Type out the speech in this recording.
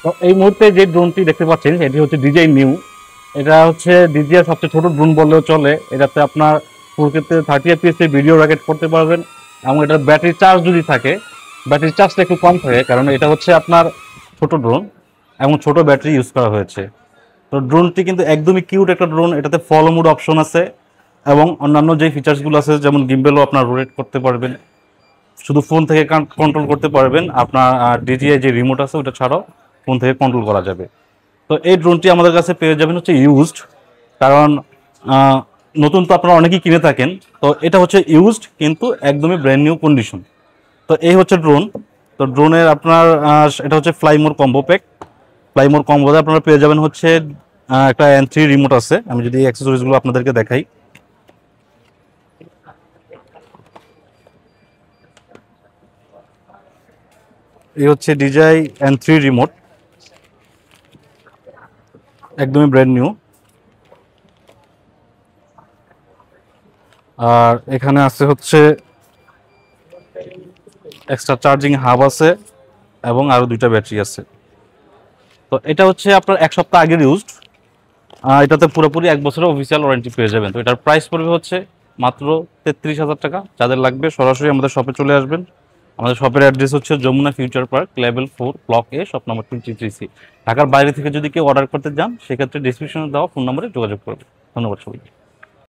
তো এই মুহূর্তে যে ড্রোনটি দেখতে পাচ্ছেন এটি হচ্ছে ডিজাই নিউ। এটা হচ্ছে ডিজিআর সবচেয়ে ছোট ড্রোন বললেও চলে। এটাতে আপনার 4K 30 FPS ভিডিও রেকর্ড করতে পারবেন এবং এটার ব্যাটারি চার্জ যদি থাকে, ব্যাটারি চার্জটা একটু কম থাকে কারণ এটা হচ্ছে আপনার ছোট ড্রোন এবং ছোট ব্যাটারি ইউজ করা হয়েছে। তো ড্রোনটি কিন্তু একদমই কিউট একটা ড্রোন। এটাতে ফলো মোড অপশন আছে এবং অন্যান্য যে ফিচার্সগুলো আছে যেমন গিম্বেলও আপনার রোটেট করতে পারবেন, শুধু ফোন থেকে কন্ট্রোল করতে পারবেন। আপনার ডিজিআই যে রিমোট আছে ওটা ছাড়াও ফোন থেকে কন্ট্রোল করা যাবে। তো এই ড্রোনটি আমাদের কাছে পেয়ে যাবেন হচ্ছে ইউজড, কারণ আহ, নতুন তো আপনারা অনেকেই কিনে থাকেন। তো এটা হচ্ছে ইউজড কিন্তু একদমই ব্র্যান্ড নিউ কন্ডিশন। তো এই হচ্ছে ড্রোন। তো ড্রোনের আপনার এটা হচ্ছে ফ্লাইমোর কম্বো প্যাক। ফ্লাইমোর কম্বোতে আপনারা পেয়ে যাবেন হচ্ছে একটা N3 রিমোট আছে। আমি যদি অ্যাক্সেসরিজগুলো আপনাদেরকে দেখাই, এই হচ্ছে DJI N3 রিমোট, একদমই ব্র্যান্ড নিউ। আর এখানে আছে হচ্ছে এক্সট্রা চার্জিং হাব আছে এবং আরো 2টা ব্যাটারি আছে। তো এটা হচ্ছে আপনার 1 সপ্তাহ আগের ইউজড। এটাতে পুরোপুরি 1 বছরের অফিসিয়াল ওয়ারেন্টি পেয়ে যাবেন। তো এটার প্রাইস পড়বে হচ্ছে মাত্র 33,000 টাকা। যাদের লাগবে সরাসরি আমাদের শপে চলে আসবেন। আমাদের শপের অ্যাড্রেস হচ্ছে Jamuna future park, level 4, block A, shop number 23C। ঢাকার বাইরে থেকে যদি কেউ অর্ডার করতে যান সেক্ষেত্রে ডিসক্রিপশনে দেওয়া ফোন নম্বরে যোগাযোগ করবেন। ধন্যবাদ সবাইকে।